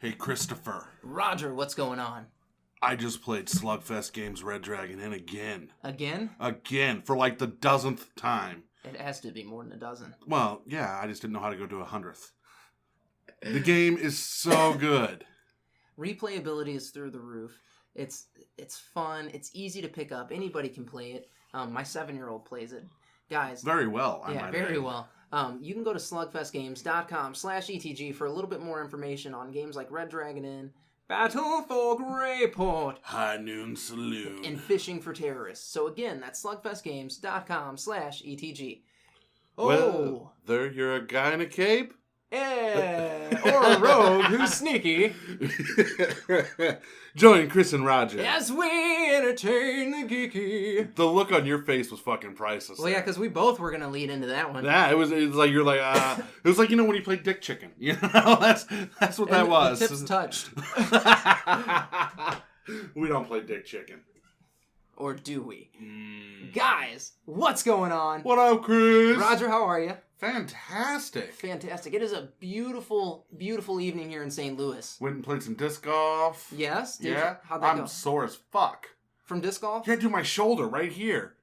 Hey, Christopher. Roger, what's going on? I just played SlugFest Games Red Dragon in again. Again? Again, for like the dozenth time. It has to be more than a dozen. Well, yeah, I just didn't know how to go to 100th. The game is so good. Replayability is through the roof. It's fun. It's easy to pick up. Anybody can play it. My 7-year-old plays it. Guys. Very well, I Yeah, might very add. well. You can go to slugfestgames.com/ETG for a little bit more information on games like Red Dragon Inn, Battle for Greyport, High Noon Saloon, and Fishing for Terrorists. So again, that's slugfestgames.com/ETG. Oh! Well, there you're a guy in a cape? Yeah! Or a rogue who's sneaky. Join Chris and Roger. As we entertain the geeky. The look on your face was fucking priceless. Well, yeah, because we both were going to lead into that one. Yeah, it was like you're like it was like, you know, when you play Dick Chicken. You know, that's what that was. The tips touched. We don't play Dick Chicken. Or do we? Guys, what's going on? What up, Chris? Roger, how are you? Fantastic. Fantastic. It is a beautiful, beautiful evening here in St. Louis. Went and played some disc golf. Yes? Yeah. How'd that go? I'm sore as fuck. From disc golf? Yeah, do my shoulder right here.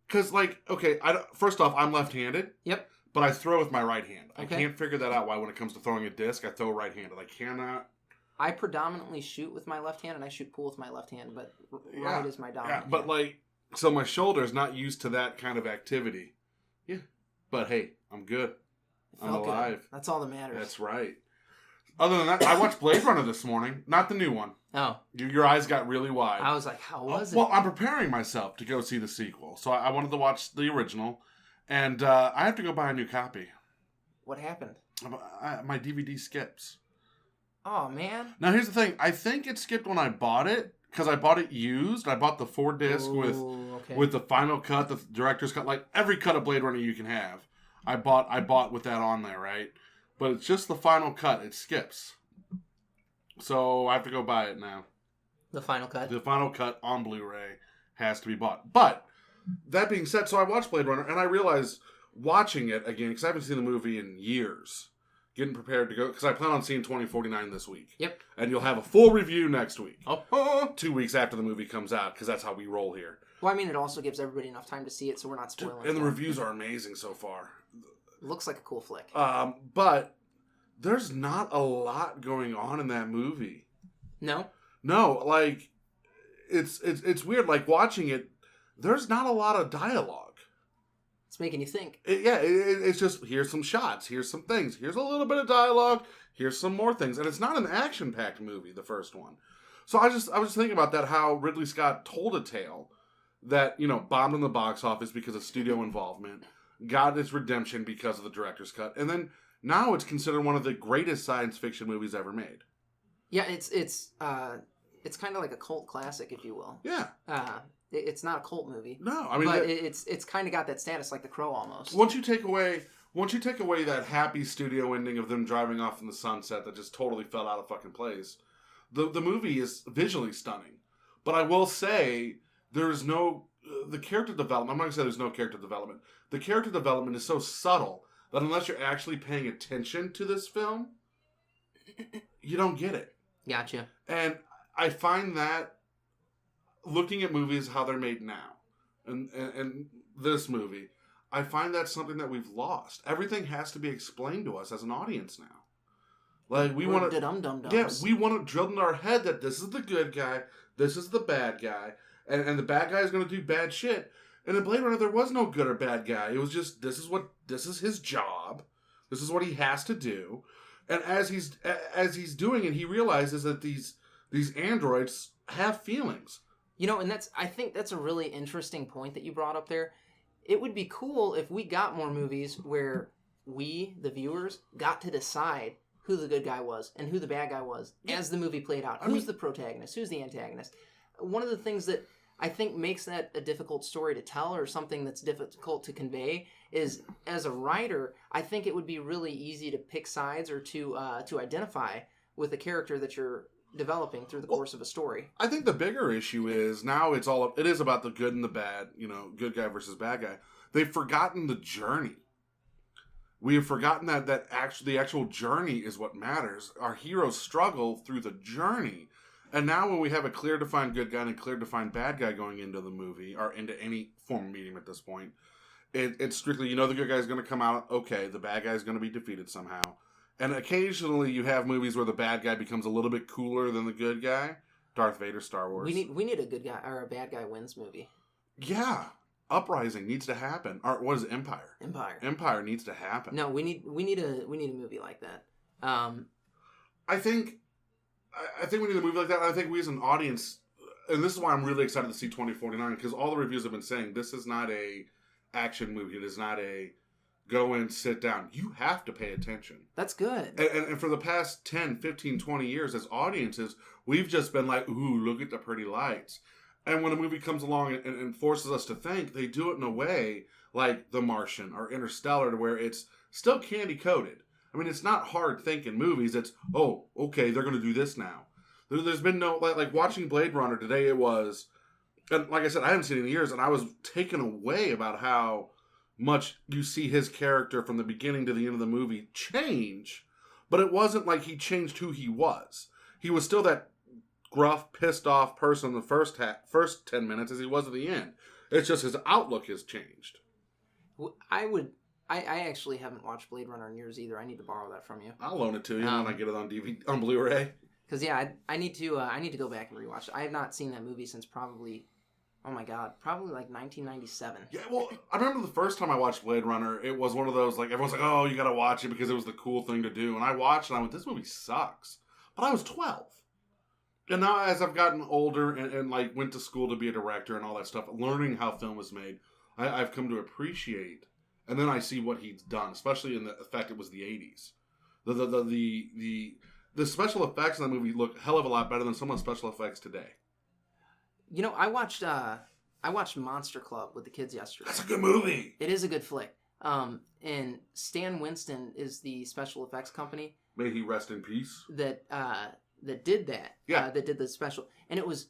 Because, like, okay, first off, I'm left-handed. Yep. But I throw with my right hand. Okay. I can't figure that out why when it comes to throwing a disc, I throw right-handed. I cannot. I predominantly shoot with my left hand, and I shoot pool with my left hand, but right is my dominant Yeah, but, hand. like, so my shoulder is not used to that kind of activity. Yeah. But, hey, I'm good. I'm Felt alive. good. That's all that matters. That's right. Other than that, I watched Blade Runner this morning. Not the new one. Oh. Your eyes got really wide. I was like, how was it? Well, I'm preparing myself to go see the sequel. So I wanted to watch the original. And I have to go buy a new copy. What happened? My DVD skips. Oh, man. Now, here's the thing. I think it skipped when I bought it. Because I bought it used. I bought the 4-disc with the final cut, the director's cut. Like, every cut of Blade Runner you can have. I bought with that on there, right? But it's just the final cut. It skips. So I have to go buy it now. The final cut? The final cut on Blu-ray has to be bought. But, that being said, so I watched Blade Runner, and I realized watching it again, because I haven't seen the movie in years, getting prepared to go, because I plan on seeing 2049 this week. Yep. And you'll have a full review next week. Oh. 2 weeks after the movie comes out, because that's how we roll here. Well, I mean, it also gives everybody enough time to see it, so we're not spoiling And the it. reviews are amazing so far. Looks like a cool flick. But there's not a lot going on in that movie. No? No, like, it's weird. Like, watching it, there's not a lot of dialogue. It's making you think. It's just, here's some shots, here's some things, here's a little bit of dialogue, here's some more things. And it's not an action-packed movie, the first one. So I was just thinking about that, how Ridley Scott told a tale that, you know, bombed in the box office because of studio involvement, got its redemption because of the director's cut, and then now it's considered one of the greatest science fiction movies ever made. Yeah, it's kind of like a cult classic, if you will. Yeah. It's not a cult movie. No, I mean, but it's kind of got that status like The Crow almost. Once you take away that happy studio ending of them driving off in the sunset that just totally fell out of fucking place, the movie is visually stunning. But I will say there's no the character development. I'm not gonna say there's no character development. The character development is so subtle that unless you're actually paying attention to this film, you don't get it. Gotcha. And I find that looking at movies how they're made now, and this movie, I find that's something that we've lost. Everything has to be explained to us as an audience now. Like we want to, yeah, we want to drill in our head that this is the good guy, this is the bad guy, and the bad guy is going to do bad shit. And in Blade Runner, there was no good or bad guy. It was just this is his job, this is what he has to do, and as he's doing it, he realizes that these androids have feelings. You know, and I think that's a really interesting point that you brought up there. It would be cool if we got more movies where we, the viewers, got to decide who the good guy was and who the bad guy was as the movie played out. Who's the protagonist? Who's the antagonist? One of the things that I think makes that a difficult story to tell or something that's difficult to convey is, as a writer, I think it would be really easy to pick sides or to identify with a character that you're developing through the course of a story. I think the bigger issue is now it is about the good and the bad, you know, good guy versus bad guy. They've forgotten the journey. We have forgotten that the actual journey is what matters. Our heroes struggle through the journey. And now when we have a clear defined good guy and a clear defined bad guy going into the movie, or into any form of medium at this point, it's strictly, the good guy is going to come out, okay, the bad guy is going to be defeated somehow. And occasionally you have movies where the bad guy becomes a little bit cooler than the good guy. Darth Vader, Star Wars. We need a good guy or a bad guy wins movie. Yeah. Uprising needs to happen. Or what is it? Empire. Empire needs to happen. No, we need a movie like that. I think we need a movie like that. I think we as an audience, and this is why I'm really excited to see 2049, because all the reviews have been saying this is not a action movie. It is not a go and sit down. You have to pay attention. That's good. And for the past 10, 15, 20 years as audiences, we've just been like, ooh, look at the pretty lights. And when a movie comes along and forces us to think, they do it in a way like The Martian or Interstellar, to where it's still candy-coated. I mean, it's not hard thinking movies. It's, oh, okay, they're going to do this now. There's been no, like watching Blade Runner today, it was, and like I said, I haven't seen it in years, and I was taken away about how much you see his character from the beginning to the end of the movie change, but it wasn't like he changed who he was. He was still that gruff, pissed off person in the first 10 minutes as he was at the end. It's just his outlook has changed. I actually haven't watched Blade Runner in years either. I need to borrow that from you. I'll loan it to you when I get it on DVD, on Blu-ray. Because yeah, I need to go back and rewatch it. I have not seen that movie since probably like 1997. Yeah, well, I remember the first time I watched Blade Runner, it was one of those, like, everyone's like, oh, you gotta watch it because it was the cool thing to do. And I watched it and I went, this movie sucks. But I was 12. And now as I've gotten older and like went to school to be a director and all that stuff, learning how film is made, I've come to appreciate. And then I see what he's done, especially in the fact it was the 80s. The special effects in that movie look a hell of a lot better than some of the special effects today. I watched Monster Club with the kids yesterday. That's a good movie. It is a good flick. And Stan Winston is the special effects company. May he rest in peace. That did that. Yeah. That did the special. And it was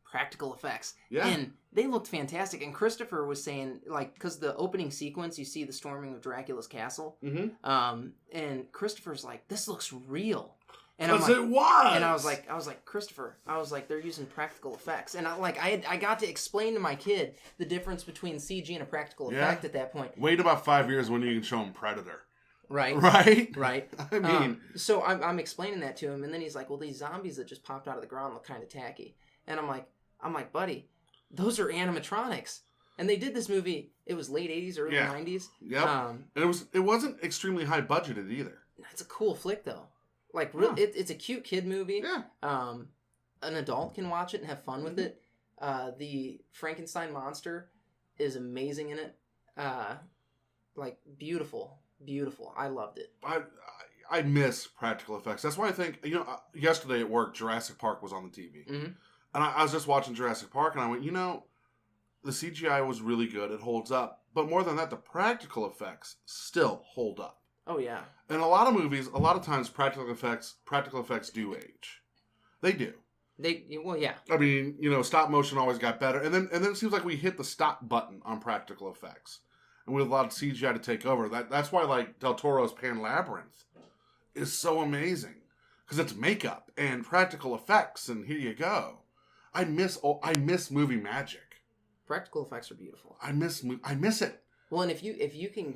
practical effects. Yeah. And they looked fantastic. And Christopher was saying, like, because the opening sequence, you see the storming of Dracula's castle. Mm-hmm. And Christopher's like, this looks real. Because it was. And I was like, Christopher, they're using practical effects. And I got to explain to my kid the difference between CG and a practical effect at that point. Wait about 5 years when you can show him Predator. Right. Right? I mean. So I'm explaining that to him, and then he's like, well, these zombies that just popped out of the ground look kind of tacky. And I'm like, buddy, those are animatronics. And they did this movie, it was late 80s, early 90s. Yep. And it wasn't extremely high budgeted either. It's a cool flick, though. Like, it's a cute kid movie. Yeah. An adult can watch it and have fun with it. The Frankenstein monster is amazing in it. Like, beautiful. I loved it. I miss practical effects. That's why I think, yesterday at work, Jurassic Park was on the TV. Mm-hmm. And I was just watching Jurassic Park, and I went, the CGI was really good. It holds up. But more than that, the practical effects still hold up. Oh, yeah. In a lot of movies, a lot of times practical effects do age. They do. Well, yeah. I mean, stop motion always got better. And then it seems like we hit the stop button on practical effects. And we allowed CGI to take over. That's why, like, Del Toro's Pan Labyrinth is so amazing. Because it's makeup and practical effects, and here you go. I miss movie magic. Practical effects are beautiful. I miss it. Well, and if you can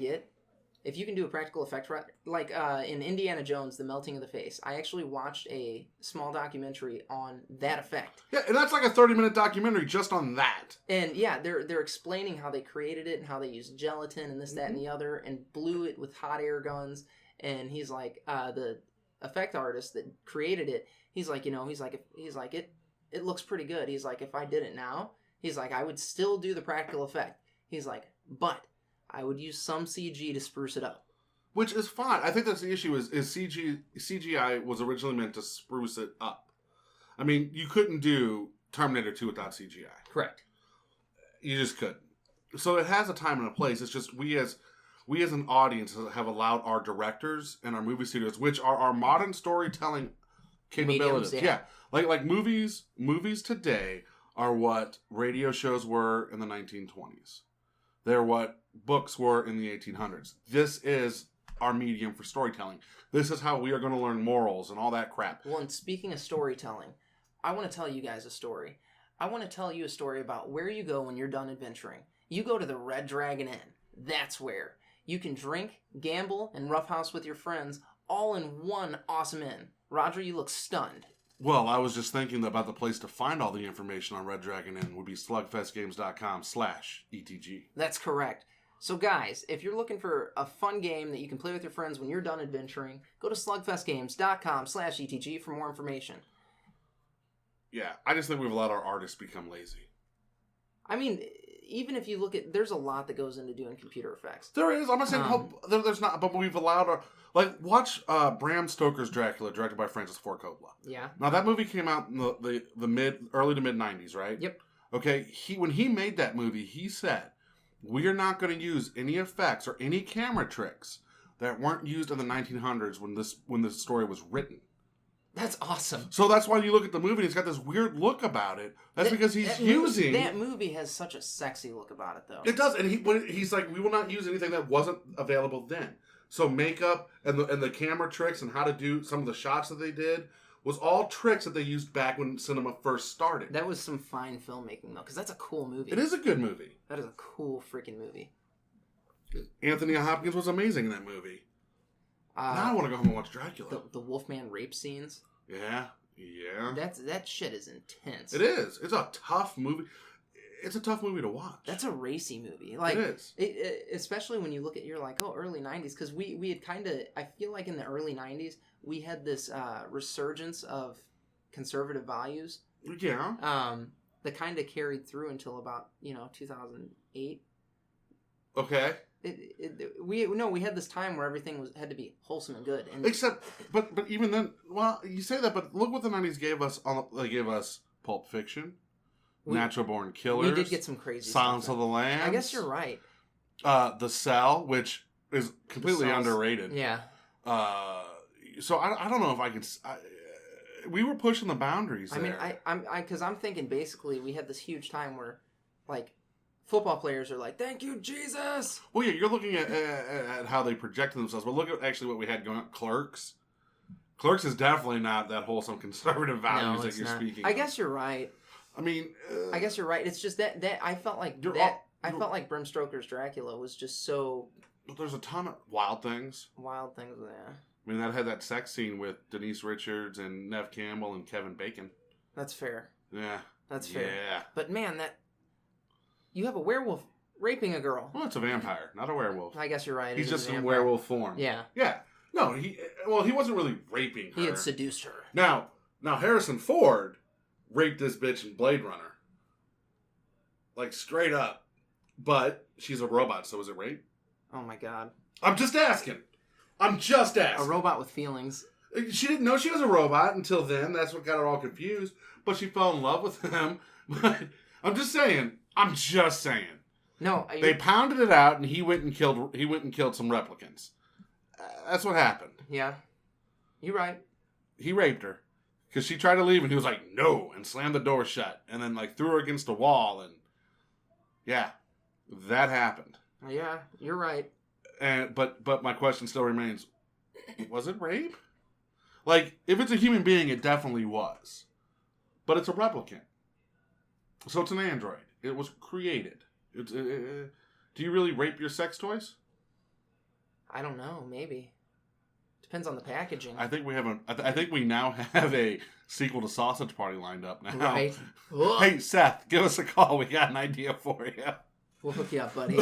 do a practical effect, like in Indiana Jones, The Melting of the Face, I actually watched a small documentary on that effect. Yeah, and that's like a 30-minute documentary just on that. And yeah, they're explaining how they created it and how they used gelatin and this, that, and the other, and blew it with hot air guns. And he's like, the effect artist that created it, he's like, it looks pretty good. He's like, if I did it now, he's like, I would still do the practical effect. He's like, but I would use some CG to spruce it up. Which is fine. I think that's the issue is CGI was originally meant to spruce it up. I mean, you couldn't do Terminator 2 without CGI. Correct. You just couldn't. So it has a time and a place. It's just we as an audience have allowed our directors and our movie studios, which are our modern storytelling capabilities. Mediums, yeah. Like movies today are what radio shows were in the 1920s. They're what books were in the 1800s. This is our medium for storytelling. This is how we are going to learn morals and all that crap. Well, and speaking of storytelling, I want to tell you guys a story. I want to tell you a story about where you go when you're done adventuring. You go to the Red Dragon Inn. That's where. You can drink, gamble, and roughhouse with your friends all in one awesome inn. Roger, you look stunned. Well, I was just thinking about the place to find all the information on Red Dragon Inn would be slugfestgames.com/ETG. That's correct. So guys, if you're looking for a fun game that you can play with your friends when you're done adventuring, go to slugfestgames.com/ETG for more information. Yeah, I just think we've allowed our artists become lazy. I mean, even if you look at, there's a lot that goes into doing computer effects. There is. I'm not saying there's not, but we've allowed our... Like, watch Bram Stoker's Dracula, directed by Francis Ford Coppola. Yeah. Now, that movie came out in the early to mid 90s, right? Yep. Okay, when he made that movie, he said, we are not going to use any effects or any camera tricks that weren't used in the 1900s when this story was written. That's awesome. So that's why you look at the movie and it's got this weird look about it. That's because he's using... That movie has such a sexy look about it, though. It does, and he's like, we will not use anything that wasn't available then. So makeup and the camera tricks and how to do some of the shots that they did was all tricks that they used back when cinema first started. That was some fine filmmaking, though, because that's a cool movie. It is a good movie. That is a cool freaking movie. Anthony Hopkins was amazing in that movie. Now I want to go home and watch Dracula. The Wolfman rape scenes. Yeah. That shit is intense. It is. It's a tough movie. It's a tough movie to watch. That's a racy movie. Like, it is. Especially when you look at, you're like, oh, early 90s. Because we had kind of, I feel like in the early 90s, we had this resurgence of conservative values. Yeah. That kind of carried through until about, 2008. Okay. We had this time where everything had to be wholesome and good. And but even then, well, you say that, but look what the 90s gave us. They gave us Pulp Fiction, Natural Born Killers. We did get some crazy Silence stuff. of the Lambs. I guess you're right. The Cell, which is completely underrated. Yeah. So I don't know if I can. We were pushing the boundaries there. I mean, because I'm thinking basically we had this huge time where, like, football players are like, "Thank you, Jesus." Well, yeah, you're looking at how they projected themselves, but look at actually what we had going on. Clerks. Clerks is definitely not that wholesome conservative values that you're speaking. I guess you're right. I mean, I guess you're right. It's just that I felt like I felt like Bram Stoker's Dracula was just so. But there's a ton of wild things. Wild things, yeah. I mean, that had that sex scene with Denise Richards and Neve Campbell and Kevin Bacon. That's fair. Yeah. That's fair. Yeah. But man, you have a werewolf raping a girl. Well, it's a vampire, not a werewolf. I guess you're right. He's just in werewolf form. Yeah. Yeah. No, he wasn't really raping her. He had seduced her. Now Harrison Ford raped this bitch in Blade Runner. Like, straight up. But she's a robot, so is it rape? Oh my god. I'm just asking. A robot with feelings. She didn't know she was a robot until then. That's what got her all confused. But she fell in love with him. But I'm just saying. No, they pounded it out, and he went and killed some replicants. That's what happened. Yeah, you're right. He raped her because she tried to leave, and he was like, "No," and slammed the door shut, and then like threw her against a wall, and yeah, that happened. Yeah, you're right. But my question still remains: was it rape? Like, if it's a human being, it definitely was, but it's a replicant, so it's an android. It was created. Do you really rape your sex toys? I don't know. Maybe. Depends on the packaging. I think we now have a sequel to Sausage Party lined up now. Right. Hey, Seth, give us a call. We got an idea for you. We'll hook you up, buddy.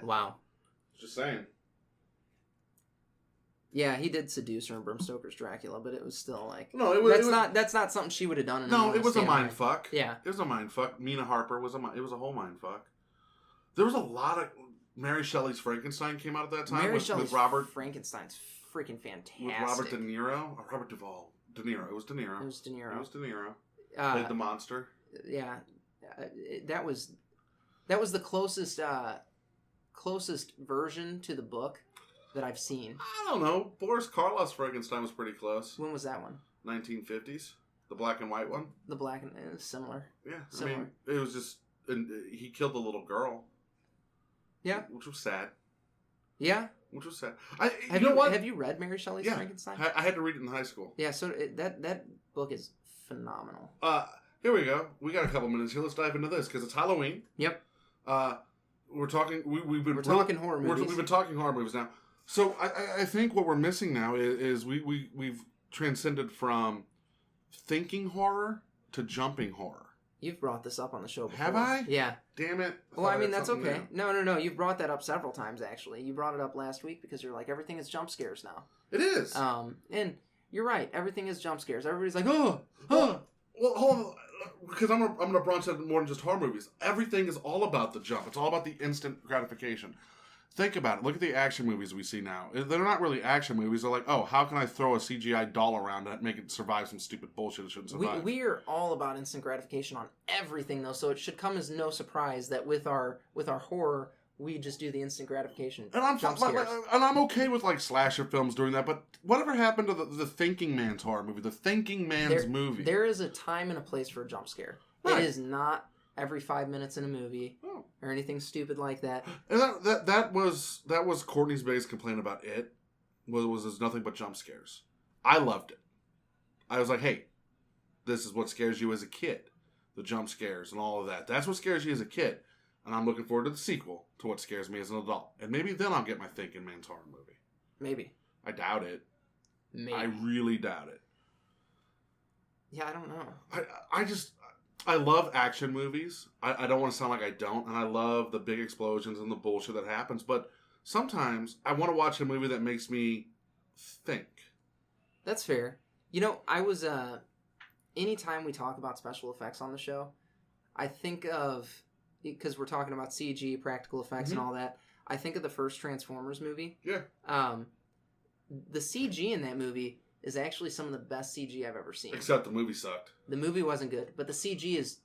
Wow. Just saying. Yeah, he did seduce her in Bram Stoker's Dracula, but it was still like that's not something she would have done. It was a mind fuck. Yeah, it was a mind fuck. Mina Harper was a whole mind fuck. There was a lot of Mary Shelley's Frankenstein came out at that time with Robert Frankenstein's freaking fantastic. With Robert De Niro or Robert Duvall. De Niro. It was De Niro. Played the monster. Yeah, that was the closest version to the book that I've seen. I don't know. Boris Karloff's Frankenstein was pretty close. When was that one? 1950s. The black and white one. The black and it was similar. Yeah, similar. I mean, it was just he killed the little girl. Yeah. Which was sad. Yeah. Which was sad. You know what? Have you read Mary Shelley's Frankenstein? I had to read it in high school. Yeah, so that book is phenomenal. Here we go. We got a couple minutes here. Let's dive into this because it's Halloween. Yep. We're talking. We're talking horror movies. We've been talking horror movies now. So I think what we're missing now is we've transcended from thinking horror to jumping horror. You've brought this up on the show before. Have I? Yeah. Damn it. Well, I mean, that's okay. No. You've brought that up several times, actually. You brought it up last week because you're like, everything is jump scares now. It is. And you're right. Everything is jump scares. Everybody's like, oh. Well, hold on. Because I'm going to branch out more than just horror movies. Everything is all about the jump. It's all about the instant gratification. Think about it. Look at the action movies we see now. They're not really action movies. They're like, oh, how can I throw a CGI doll around and make it survive some stupid bullshit it shouldn't survive? We are all about instant gratification on everything, though, so it should come as no surprise that with our horror, we just do the instant gratification jump scares. And I'm okay with, like, slasher films doing that, but whatever happened to the Thinking Man's horror movie? The Thinking Man's movie? There is a time and a place for a jump scare. Right. It is not every 5 minutes in a movie or anything stupid like that. And that was Courtney's biggest complaint about it. Was there's nothing but jump scares. I loved it. I was like, hey, this is what scares you as a kid. The jump scares and all of that. That's what scares you as a kid. And I'm looking forward to the sequel to what scares me as an adult. And maybe then I'll get my Thinking Man's horror movie. Maybe. I doubt it. Maybe. I really doubt it. Yeah, I don't know. I love action movies. I don't want to sound like I don't. And I love the big explosions and the bullshit that happens. But sometimes I want to watch a movie that makes me think. That's fair. You know, I was... anytime we talk about special effects on the show, I think of... Because we're talking about CG, practical effects, and all that. I think of the first Transformers movie. Yeah. The CG in that movie is actually some of the best CG I've ever seen. Except the movie sucked. The movie wasn't good, but the CG is...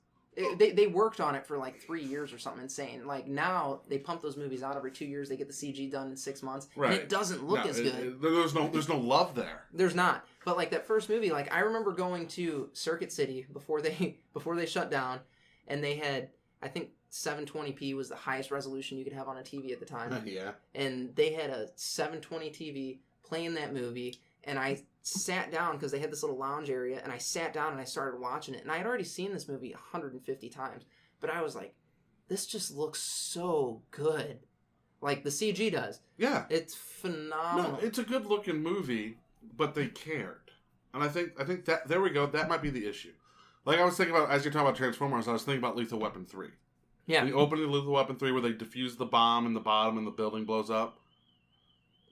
They worked on it for like 3 years or something insane. Like now, they pump those movies out every 2 years. They get the CG done in 6 months. Right. And it doesn't look as good. There's no love there. There's not. But like that first movie, like I remember going to Circuit City before they shut down, and they had, I think 720p was the highest resolution you could have on a TV at the time. Yeah. And they had a 720 TV playing that movie, and I sat down because they had this little lounge area, and I sat down and I started watching it. And I had already seen this movie 150 times, but I was like, this just looks so good. Like the CG does. Yeah. It's phenomenal. No, it's a good looking movie, but they cared. And I think that, there we go, that might be the issue. Like I was thinking about, as you're talking about Transformers, I was thinking about Lethal Weapon 3. Yeah. The opening of Lethal Weapon 3 where they defuse the bomb in the bottom and the building blows up.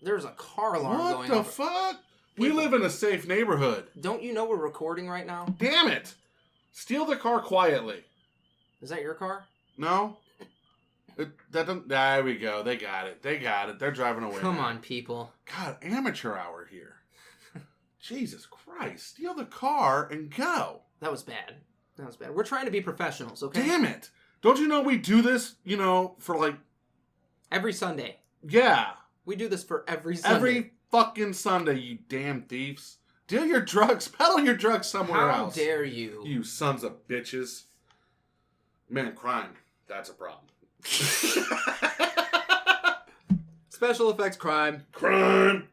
There's a car alarm going What the off. fuck? We live in a safe neighborhood. Don't you know we're recording right now? Damn it! Steal the car quietly. Is that your car? No? There we go. They got it. They're driving away. Come on, people. God, amateur hour here. Jesus Christ. Steal the car and go. That was bad. We're trying to be professionals, okay? Damn it. Don't you know we do this, for like... Every Sunday. Yeah. We do this for every Sunday. Every fucking Sunday, you damn thieves. Deal your drugs. Peddle your drugs somewhere else. How dare you? You sons of bitches. Man, crime. That's a problem. Special effects crime. Crime.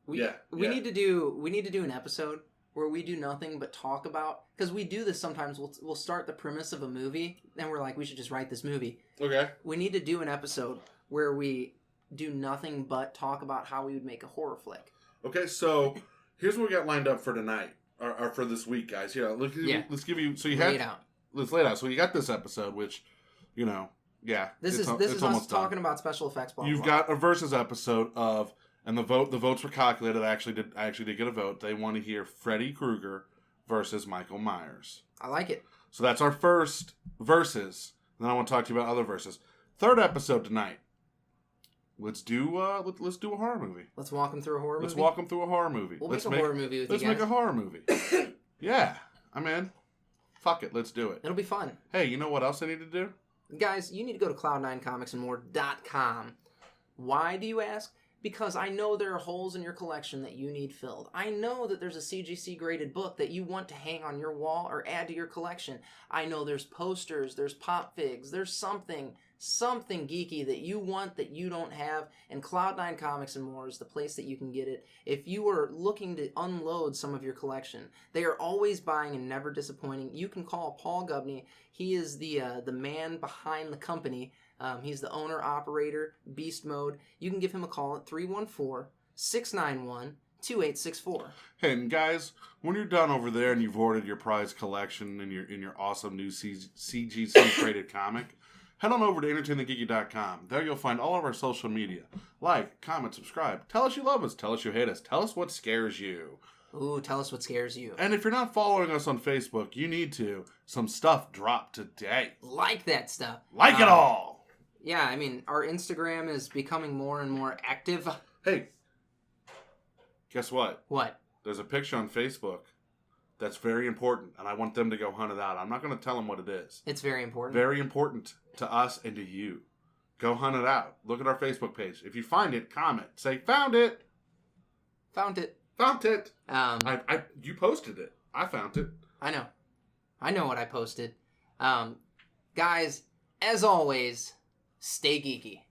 We need to do an episode where we do nothing but talk about, because we do this sometimes. We'll start the premise of a movie and we're like, we should just write this movie. Okay. We need to do an episode where we do nothing but talk about how we would make a horror flick. Okay, so here's what we got lined up for tonight, or for this week, guys. Let's give you. So you lay it out. Let's lay it out. So you got this episode, which, this is us talking about special effects. Blah, You've got a versus episode of, and the votes were calculated. I actually did get a vote. They want to hear Freddy Krueger versus Michael Myers. I like it. So that's our first versus. And then I want to talk to you about other verses. Third episode tonight. Let's do a horror movie. Let's walk them through a horror movie. Let's walk them through a horror movie. We'll make a horror movie with you guys. Let's make a horror movie. Yeah, I'm in. Fuck it, let's do it. It'll be fun. Hey, you know what else I need to do? Guys, you need to go to cloud9comicsandmore.com. Why do you ask? Because I know there are holes in your collection that you need filled. I know that there's a CGC graded book that you want to hang on your wall or add to your collection. I know there's posters, there's pop figs, there's something something geeky that you want that you don't have, and Cloud9 Comics and More is the place that you can get it. If you are looking to unload some of your collection, they are always buying and never disappointing. You can call Paul Gubney. He is the man behind the company. He's the owner, operator, beast mode. You can give him a call at 314-691-2864. Hey, and guys, when you're done over there and you've ordered your prize collection and your awesome new CGC traded comic, head on over to entertainthegeeky.com. There you'll find all of our social media. Like, comment, subscribe. Tell us you love us. Tell us you hate us. Tell us what scares you. Ooh, tell us what scares you. And if you're not following us on Facebook, you need to. Some stuff dropped today. Like that stuff. Like it all. Yeah, I mean, our Instagram is becoming more and more active. Hey, guess what? What? There's a picture on Facebook that's very important, and I want them to go hunt it out. I'm not going to tell them what it is. It's very important. Very important to us and to you. Go hunt it out. Look at our Facebook page. If you find it, comment. Say, found it. Found it. Found it. You posted it. I found it. I know. I know what I posted. Guys, as always, stay geeky.